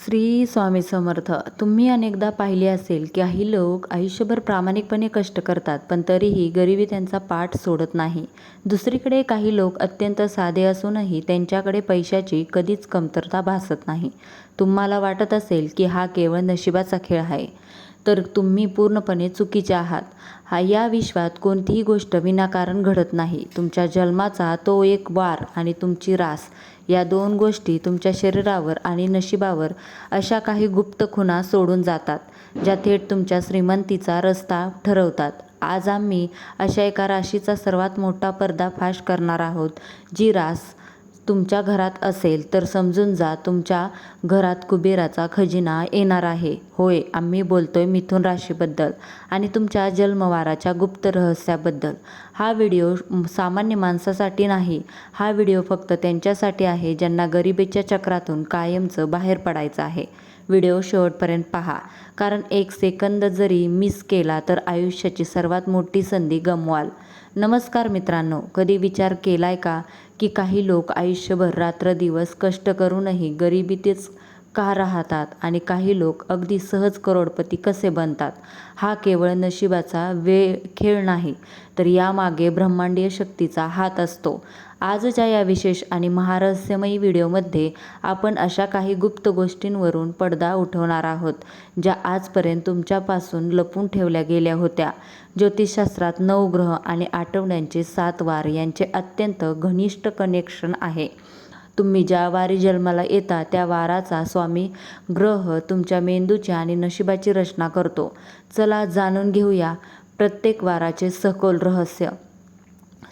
श्री स्वामी समर्थ. तुम्ही अनेकदा पाहिले असेल की काही लोक आयुष्यभर प्रामाणिकपणे कष्ट करतात, पण तरीही गरिबी त्यांचा पाठ सोडत नाही. दुसरीकडे काही लोक अत्यंत साधे असूनही त्यांच्याकडे पैशाची कधीच कमतरता भासत नाही. तुम्हाला वाटत असेल की हा केवळ नशिबाचा खेळ आहे, तर तुम्ही पूर्णपणे चुकीचे आहात. या विश्वात कोणतीही गोष्ट विनाकारण घडत नाही. तुमच्या जन्माचा तो एक वार आणि तुमची रास, या दोन गोष्टी तुमच्या शरीरावर आणि नशिबावर अशा काही गुप्त खुणा सोडून जातात, ज्या थेट तुमच्या श्रीमंतीचा रस्ता ठरवतात. आज आम्ही अशा एका राशीचा सर्वात मोठा पर्दाफाश करणार आहोत. जी रास तुमच्या घरात असेल तर समजून जा, तुमच्या घरात कुबेराचा खजिना येणार आहे. होय, आम्ही बोलतोय मिथुन राशीबद्दल आणि तुमच्या जन्मवाराच्या गुप्त रहस्याबद्दल. हा व्हिडिओ सामान्य माणसासाठी नाही. हा व्हिडिओ फक्त त्यांच्यासाठी आहे ज्यांना गरिबीच्या चक्रातून कायमचं बाहेर पडायचं आहे. व्हिडिओ शेवटपर्यंत पहा, कारण एक सेकंद जरी मिस केला तर आयुष्याची सर्वात मोठी संधी गमवाल. नमस्कार मित्रांनो, कधी विचार केलाय का की काही लोक आयुष्यभर रात्रदिवस कष्ट करूनही गरिबीतच का राहतात आणि काही लोक अगदी सहज करोडपती कसे बनतात? हा केवळ नशिबाचा खेळ नाही, तर यामागे ब्रह्मांडीय शक्तीचा हात असतो. आजच्या या विशेष आणि महारहस्यमयी व्हिडिओमध्ये आपण अशा काही गुप्त गोष्टींवरून पडदा उठवणार आहोत, ज्या आजपर्यंत तुमच्यापासून लपून ठेवल्या गेल्या होत्या. ज्योतिषशास्त्रात 9 ग्रह आणि आठवड्यांचे 7 वार यांचे अत्यंत घनिष्ठ कनेक्शन आहे. तुम्ही ज्या वारी जन्माला येता त्या वाराचा स्वामी ग्रह तुमच्या मेंदूची आणि नशिबाची रचना करतो. चला जाणून घेऊया प्रत्येक वाराचे सखोल रहस्य.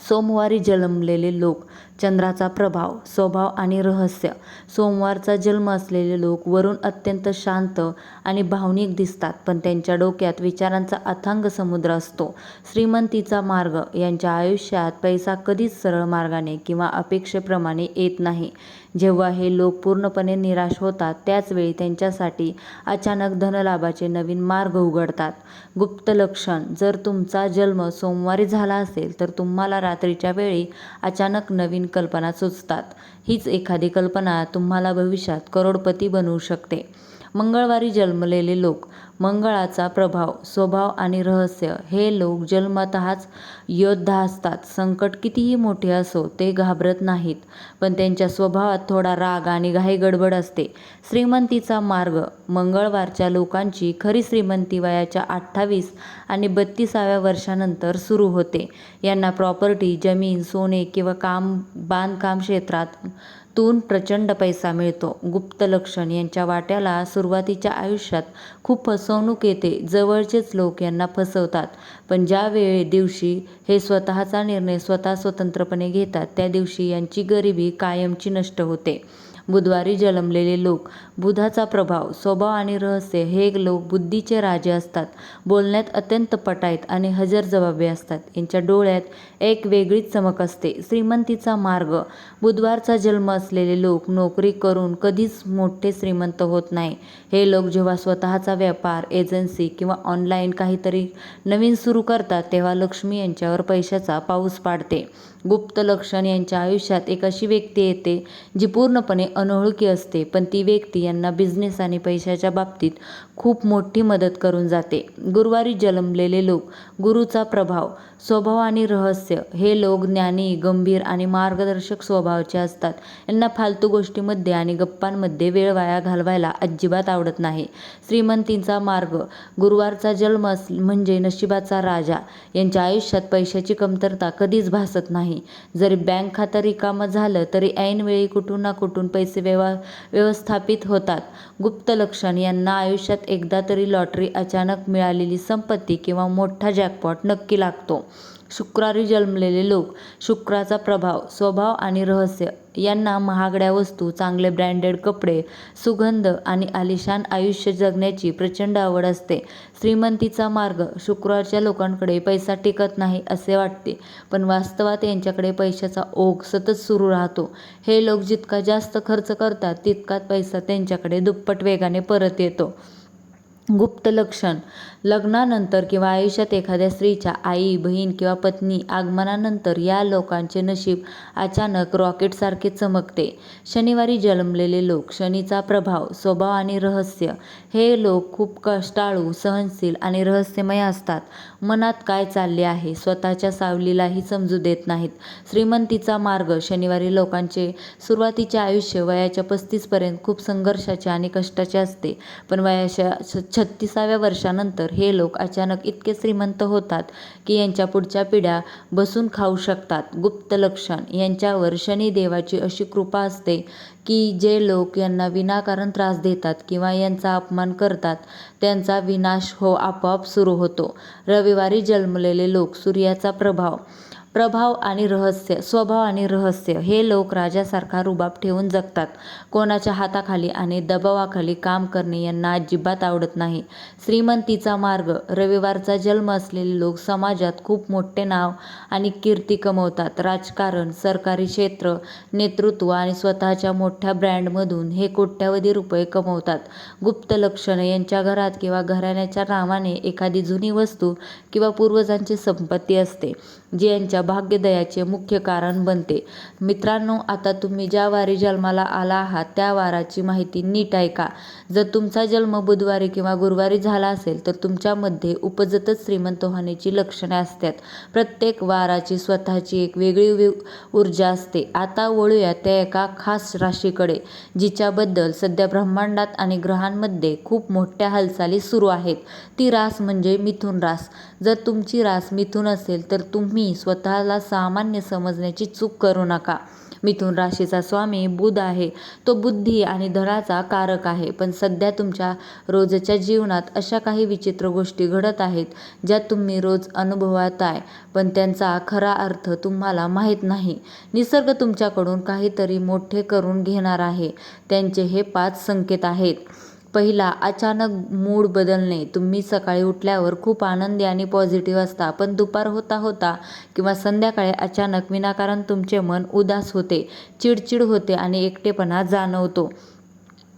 सोमवारी जन्मलेले लोक. चंद्राचा प्रभाव, स्वभाव आणि रहस्य. सोमवारचा जन्म असलेले लोक वरून अत्यंत शांत आणि भावनिक दिसतात, पण त्यांच्या डोक्यात विचारांचा अथांग समुद्र असतो. श्रीमंतीचा मार्ग. यांच्या आयुष्यात पैसा कधीच सरळ मार्गाने किंवा अपेक्षेप्रमाणे येत नाही. जेव्हा हे लोक पूर्णपणे निराश होतात त्याच वेळी त्यांच्यासाठी अचानक धनलाभाचे नवीन मार्ग उघडतात. गुप्त लक्षण. जर तुमचा जन्म सोमवारी झाला असेल तर तुम्हाला रात्रीच्या वेळी अचानक नवीन कल्पना सुचतात. हीच एखादी कल्पना तुम्हाला भविष्यात करोडपती बनवू शकते. मंगळवारी जन्मलेले लोक. मंगळाचा प्रभाव, स्वभाव आणि रहस्य. हे लोक जन्मतःच योद्धा असतात. संकट कितीही मोठे असो ते घाबरत नाहीत, पण त्यांच्या स्वभावात थोडा राग आणि घाई गडबड असते. श्रीमंतीचा मार्ग. मंगळवारच्या लोकांची खरी श्रीमंती वयाच्या 28 आणि 32व्या वर्षानंतर सुरू होते. यांना प्रॉपर्टी, जमीन, सोने किंवा बांधकाम क्षेत्रातून प्रचंड पैसा मिळतो. गुप्त लक्षण. यांच्या वाट्याला सुरुवातीच्या आयुष्यात खूप फसवणूक येते. जवळचेच लोक यांना फसवतात, पण ज्या दिवशी हे स्वतःचा निर्णय स्वतंत्रपणे घेतात त्या दिवशी यांची गरिबी कायमची नष्ट होते. बुधवारी जन्मलेले लोक. बुधाचा प्रभाव, स्वभाव आणि रहस्य. हे लोक बुद्धीचे राजे असतात. बोलण्यात अत्यंत पटाईत आणि हजरजबाबी असतात. यांच्या डोळ्यात एक वेगळीच चमक असते. श्रीमंतीचा मार्ग. बुधवारचा जन्म असलेले लोक नोकरी करून कधीच मोठे श्रीमंत होत नाही. हे लोक जेव्हा स्वतःचा व्यापार, एजन्सी किंवा ऑनलाईन काहीतरी नवीन सुरू करतात तेव्हा लक्ष्मी यांच्यावर पैशाचा पाऊस पाडते. गुप्त लक्षण. यांच्या आयुष्यात एक अशी व्यक्ती येते जी पूर्णपणे अनोळखी असते, पण ती व्यक्ती यांना बिझनेस आणि पैशाच्या बाबतीत खूप मोठी मदत करून जाते. गुरुवारी जन्मलेले लोक. गुरुचा प्रभाव, स्वभाव आणि रहस्य. हे लोक ज्ञानी, गंभीर आणि मार्गदर्शक स्वभावाचे असतात. यांना फालतू गोष्टींमध्ये आणि गप्पांमध्ये वेळ वाया घालवायला अजिबात आवडत नाही. श्रीमंतीचा मार्ग. गुरुवारचा जन्म म्हणजे नशिबाचा राजा. यांच्या आयुष्यात पैशाची कमतरता कधीच भासत नाही. जरी बँक खातं रिकामं झालं तरी ऐनवेळी कुठून ना कुठून पैसे व्यवस्थापित होतात. गुप्त लक्षण. यांना आयुष्यात एकदा तरी लॉटरी, अचानक मिळालेली संपत्ती किंवा मोठा जॅकपॉट नक्की लागतो. शुक्रवारी जन्मलेले लोक. शुक्राचा प्रभाव, स्वभाव आणि रहस्य. यांना महागड्या वस्तू, चांगले ब्रँडेड कपडे, सुगंध आणि आलिशान आयुष्य जगण्याची प्रचंड आवड असते. श्रीमंतीचा मार्ग. शुक्रवारच्या लोकांकडे पैसा टिकत नाही असे वाटते, पण वास्तवात यांच्याकडे पैशाचा ओघ सतत सुरू राहतो. हे लोक जितका जास्त खर्च करतात तितकाच पैसा त्यांच्याकडे दुप्पट वेगाने परत येतो. गुप्त लक्षण. लग्नानंतर किंवा आयुष्यात एखाद्या स्त्रीच्या आई, बहीण किंवा पत्नी आगमनानंतर या लोकांचे नशीब अचानक रॉकेटसारखे चमकते. शनिवारी जन्मलेले लोक. शनीचा प्रभाव, स्वभाव आणि रहस्य. हे लोक खूप कष्टाळू, सहनशील आणि रहस्यमय असतात. मनात काय चालले आहे स्वतःच्या सावलीलाही समजू देत नाहीत. श्रीमंतीचा मार्ग. शनिवारी लोकांचे सुरुवातीचे आयुष्य वयाच्या 35 पर्यंत खूप संघर्षाचे आणि कष्टाचे असते. पण वयाच्या 36व्या वर्षानंतर हे लोक अचानक इतके श्रीमंत होतात की यांच्या पुढच्या पिढ्या बसून खाऊ शकतात. गुप्त लक्षण. यांच्यावर शनिदेवाची अशी कृपा असते की जे लोक यांना विनाकारण त्रास देतात किंवा यांचा अपमान करतात त्यांचा विनाश आपोआप सुरू होतो. रविवारी जन्मलेले लोक. सूर्याचा प्रभाव आणि रहस्य. स्वभाव आणि रहस्य. हे लोक राजासारखा रुबाब ठेवून जगतात. कोणाच्या हाताखाली आणि दबावाखाली काम करणे यांना अजिबात आवडत नाही. श्रीमंतीचा मार्ग. रविवारचा जन्म असलेले लोक समाजात खूप मोठे नाव आणि कीर्ती कमवतात. राजकारण, सरकारी क्षेत्र, नेतृत्व आणि स्वतःच्या मोठ्या ब्रँडमधून हे कोट्यवधी रुपये कमवतात. गुप्त लक्षण. यांच्या घरात किंवा घराण्याच्या नावाने एखादी जुनी वस्तू किंवा पूर्वजांची संपत्ती असते जी यांच्या भाग्योदयाचे मुख्य कारण बनते. मित्रांनो, आता तुम्ही ज्या वारी जन्माला आला आहात त्या वाराची माहिती नीट ऐका. जर तुमचा जन्म बुधवारी किंवा गुरुवारी झाला असेल तर तुमच्यामध्ये उपजतच श्रीमंत होण्याची लक्षणे असतात. प्रत्येक वाराची स्वतःची एक वेगळी ऊर्जा असते. आता वळूया त्या एका खास राशीकडे जिच्याबद्दल सध्या ब्रह्मांडात आणि ग्रहांमध्ये खूप मोठ्या हालचाली सुरू आहेत. ती रास म्हणजे मिथुन रास. जर तुमची रास मिथुन असेल तर तुम्ही स्वतःला सामान्य समजण्याची चूक करू नका. मिथुन राशीचा स्वामी बुध आहे. तो बुद्धी आणि धनाचा कारक आहे. पण सध्या तुमच्या रोजच्या जीवनात अशा काही विचित्र गोष्टी घडत आहेत ज्या तुम्ही रोज अनुभवताय पण त्यांचा खरा अर्थ तुम्हाला माहीत नाही. निसर्ग तुमच्याकडून काहीतरी मोठे करून घेणार आहे. त्यांचे हे 5 संकेत आहेत. पहिला, अचानक मूड बदलणे. तुम्ही सकाळी उठल्यावर खूप आनंदी आणि पॉझिटिव्ह असता पण दुपार होता होता किंवा संध्याकाळी अचानक विनाकारण तुमचे मन उदास होते, चिडचिड होते आणि एकटेपणा जाणवतो.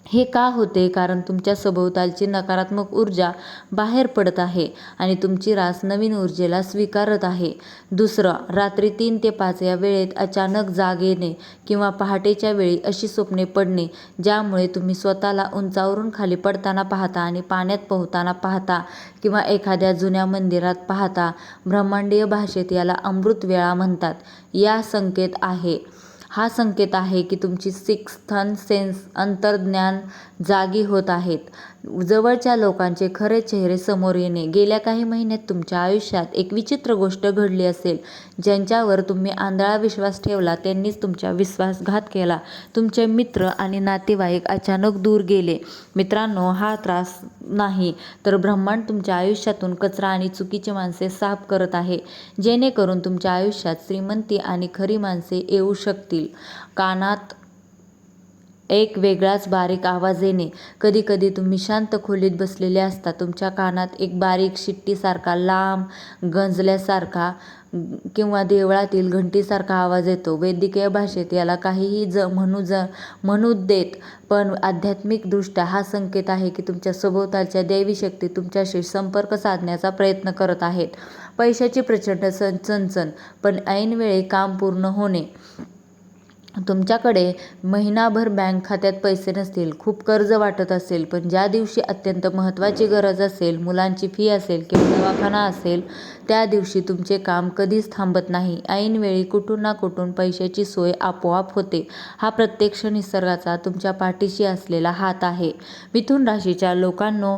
हे का होते? कारण तुमच्या सभोवतालची नकारात्मक ऊर्जा बाहेर पडत आहे आणि तुमची रास नवीन ऊर्जेला स्वीकारत आहे. दुसरं, रात्री 3 ते 5 या वेळेत अचानक जाग येणे किंवा पहाटेच्या वेळी अशी स्वप्ने पडणे ज्यामुळे तुम्ही स्वतःला उंचावरून खाली पडताना पाहता आणि पाण्यात पोहताना पाहता किंवा एखाद्या जुन्या मंदिरात पाहता. ब्रह्मांडीय भाषेत याला अमृत वेळा म्हणतात. हा संकेत आहे की तुमची सिक्स्थ सेन्स, अंतर्ज्ञान जागी होत आहेत. जवळच्या लोकांचे खरे चेहरे समोर येणे. गेल्या काही महिन्यात तुमच्या आयुष्यात एक विचित्र गोष्ट घडली असेल. ज्यांच्यावर तुम्ही आंधळा विश्वास ठेवला त्यांनीच तुमचा विश्वासघात केला. तुमचे मित्र आणि नातेवाईक अचानक दूर गेले. मित्रांनो, हा त्रास नाही तर ब्रह्मांड तुमच्या आयुष्यातून कचरा आणि चुकीची माणसे साफ करत आहे जेणेकरून तुमच्या आयुष्यात श्रीमंती आणि खरी माणसे येऊ शकतील. कानात एक वेगळाच बारीक आवाज येणे. कधी कधी तुम्ही शांत खोलीत बसलेले असता. तुमच्या कानात एक बारीक शिट्टीसारखा, लांब, गंजल्यासारखा किंवा देवळातील घंटीसारखा आवाज येतो. वैद्यकीय भाषेत याला काहीही म्हणू देत पण आध्यात्मिकदृष्ट्या हा संकेत आहे की तुमच्या सभोवतालच्या दैवी शक्ती तुमच्याशी संपर्क साधण्याचा प्रयत्न करत आहेत. पैशाची प्रचंड चणचण पण ऐनवेळी काम पूर्ण होणे. तुमच्याकडे महिनाभर बँक खात्यात पैसे नसतील, खूप कर्ज वाटत असेल पण ज्या दिवशी अत्यंत महत्त्वाची गरज असेल, मुलांची फी असेल किंवा दवाखाना असेल त्या दिवशी तुमचे काम कधीच थांबत नाही. ऐनवेळी कुठून ना कुठून पैशाची सोय आपोआप होते. हा प्रत्यक्ष निसर्गाचा तुमच्या पाठीशी असलेला हात आहे. मिथुन राशीच्या लोकांनो,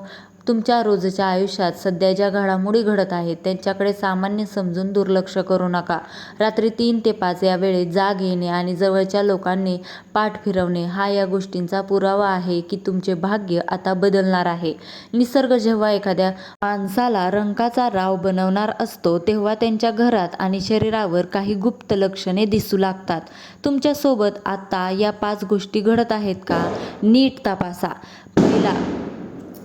तुमच्या रोजच्या आयुष्यात सध्या ज्या घडामोडी घडत आहेत त्यांच्याकडे सामान्य समजून दुर्लक्ष करू नका. रात्री 3 ते 5 या वेळेत जाग येणे आणि जवळच्या लोकांनी पाठ फिरवणे हा या गोष्टींचा पुरावा आहे की तुमचे भाग्य आता बदलणार आहे. निसर्ग जेव्हा एखाद्या माणसाला रंकाचा राव बनवणार असतो तेव्हा त्यांच्या घरात आणि शरीरावर काही गुप्त लक्षणे दिसू लागतात. तुमच्यासोबत आता या 5 गोष्टी घडत आहेत का? नीट तपासा. पहिला,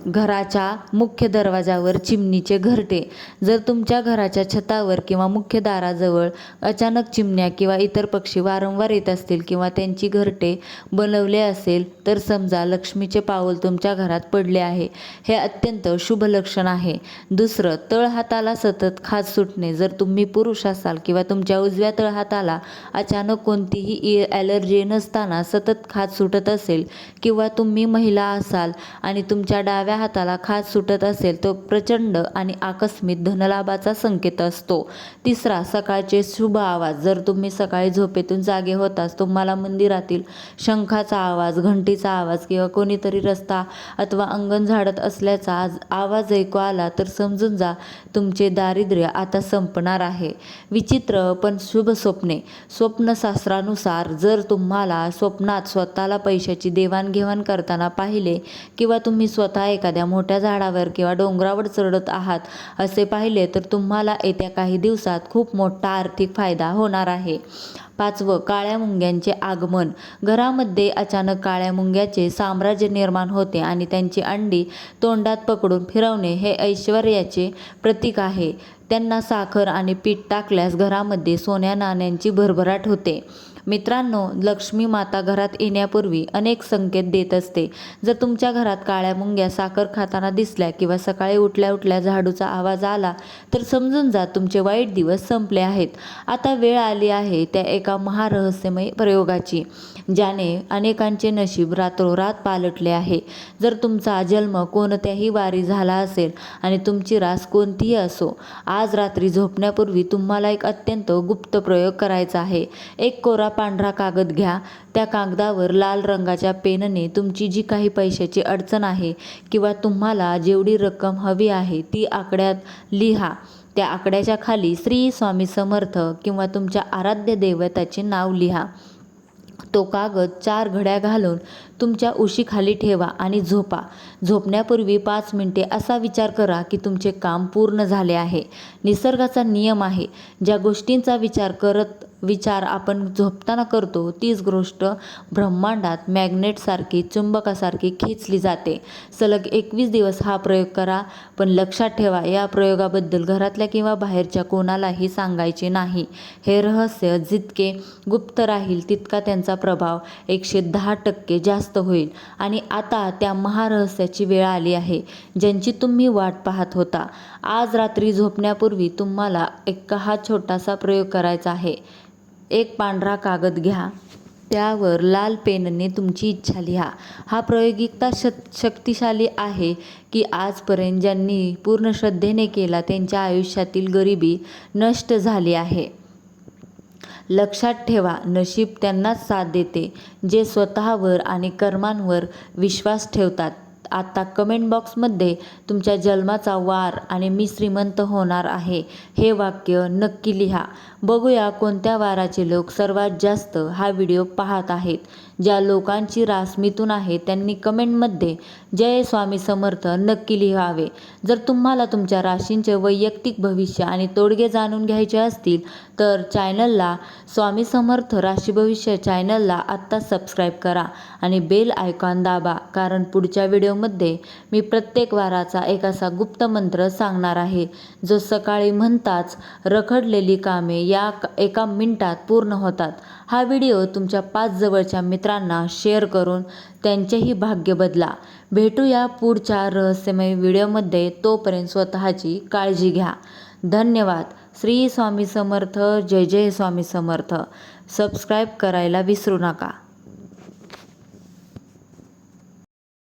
घराच्या मुख्य दरवाजावर चिमणीचे घरटे. जर तुमच्या घराच्या छतावर किंवा मुख्य दाराजवळ अचानक चिमण्या किंवा इतर पक्षी वारंवार येत असतील किंवा त्यांची घरटे बनवले असेल तर समजा लक्ष्मीचे पाऊल तुमच्या घरात पडले आहे. हे अत्यंत शुभ लक्षण आहे. दुसरं, तळहाताला सतत खाज सुटणे. जर तुम्ही पुरुष असाल किंवा तुमच्या उजव्या तळहाताला अचानक कोणतीही ॲलर्जी नसताना सतत खाज सुटत असेल किंवा तुम्ही महिला असाल आणि तुमच्या डाव्या हाताला खाज सुटत असेल तो प्रचंड आणि आकस्मिक धनलाभाचा संकेत असतो. तिसरा, सकाळचे शुभ आवाज. जर तुम्ही सकाळी झोपेतून जागे होताच तुम्हाला मंदिरातील शंखाचा आवाज, घंटीचा आवाज किंवा कोणीतरी रस्ता अथवा अंगण झाडत असल्याचा आवाज ऐकू आला तर समजून जा तुमचे दारिद्र्य आता संपणार आहे. विचित्र पण शुभ स्वप्ने. स्वप्नशास्त्रानुसार जर तुम्हाला स्वप्नात स्वतःला पैशाची देवाणघेवाण करताना पाहिले किंवा तुम्ही स्वतः एखाद्या मोठ्या झाडावर किंवा डोंगरावर चढत आहात असे पाहिले तर तुम्हाला येत्या काही दिवसात खूप मोठा आर्थिक फायदा होणार आहे. पाचवं, काळ्या मुंग्यांचे आगमन. घरामध्ये अचानक काळ्या मुंग्याचे साम्राज्य निर्माण होते आणि त्यांची अंडी तोंडात पकडून फिरवणे हे ऐश्वर्याचे प्रतीक आहे. त्यांना साखर आणि पीठ टाकल्यास घरामध्ये सोन्या नाण्यांची भरभराट होते. मित्रांनो, लक्ष्मी माता घरात येण्यापूर्वी अनेक संकेत देत असते. जर तुमच्या घरात काळ्या मुंग्या साखर खाताना दिसल्या किंवा सकाळी उठल्या उठल्या झाडूचा आवाज आला तर समजून जा तुमचे वाईट दिवस संपले आहेत. आता वेळ आली आहे त्या एका महारहस्यमय प्रयोगाची ज्याने अनेकांचे नशीब रातोरात पालटले आहे. जर तुमचा जन्म कोणत्याही वारी झाला असेल आणि तुमची रास कोणतीही असो, आज रात्री झोपण्यापूर्वी तुम्हाला एक अत्यंत गुप्त प्रयोग करायचा आहे. एक कोरा पांढरा कागद घ्या. त्या कागदावर लाल रंगाच्या पेनने तुमची जी काही पैशाची अडचण आहे किंवा तुम्हाला जेवढी रक्कम हवी आहे ती आकड्यात लिहा. त्या आकड्याच्या खाली श्री स्वामी समर्थ किंवा तुमच्या आराध्य दैवताचे नाव लिहा. तो कागद 4 घड्या घालून तुमच्या उशीखाली ठेवा आणि झोपा. झोपण्यापूर्वी 5 मिनिटे असा विचार करा की तुमचे काम पूर्ण झाले आहे. निसर्गाचा नियम आहे, ज्या गोष्टींचा विचार आपण झोपताना करतो तीच गोष्ट ब्रह्मांडात मॅग्नेटसारखी, चुंबकासारखी खेचली जाते. सलग 21 दिवस हा प्रयोग करा, पण लक्षात ठेवा या प्रयोगाबद्दल घरातल्या किंवा बाहेरच्या कोणालाही सांगायचे नाही. हे रहस्य जितके गुप्त राहील तितका त्यांचा प्रभाव 110% जास्त होईल. आणि आता त्या महारहस्याची वेळ आली आहे ज्यांची तुम्ही वाट पाहत होता. आज रात्री झोपण्यापूर्वी तुम्हाला हा छोटासा प्रयोग करायचा आहे. एक पांढरा कागद घ्या. त्यावर लाल पेनने तुमची इच्छा लिहा. हा प्रयोग इतका शक्तिशाली आहे की आजपर्यंत ज्यांनी पूर्ण श्रद्धेने केला त्यांच्या आयुष्यातील गरिबी नष्ट झाली आहे. लक्षात ठेवा, नशीब त्यांनाच साथ देते जे स्वतःवर आणि कर्मांवर विश्वास ठेवतात. आता कमेंट बॉक्समध्ये तुमच्या जन्माचा वार आणि मी श्रीमंत होणार आहे हे वाक्य नक्की लिहा. बघूया कोणत्या वाराचे लोक सर्वात जास्त हा व्हिडिओ पाहत आहेत. ज्या लोकांची रास मिथुन आहे त्यांनी कमेंटमध्ये जय स्वामी समर्थ नक्की लिहावे. जर तुम्हाला तुमच्या राशींचे वैयक्तिक भविष्य आणि तोडगे जाणून घ्यायचे असतील तर चॅनलला स्वामी समर्थ राशी भविष्य चॅनलला आत्ता सबस्क्राईब करा आणि बेल आयकॉन दाबा, कारण पुढच्या व्हिडिओमध्ये मी प्रत्येक वाराचा एक असा गुप्त मंत्र सांगणार आहे जो सकाळी म्हणताच रखडलेली कामे या एका मिनिटात पूर्ण होतात. हा व्हिडिओ तुमच्या 5 जवळच्या मित्रांना शेअर करून त्यांचेही भाग्य बदला. भेटूया पुढच्या रहस्यमय व्हिडिओमध्ये. तोपर्यंत स्वतःची काळजी घ्या. धन्यवाद. श्री स्वामी समर्थ. जय जय स्वामी समर्थ. सबस्क्राईब करायला विसरू नका.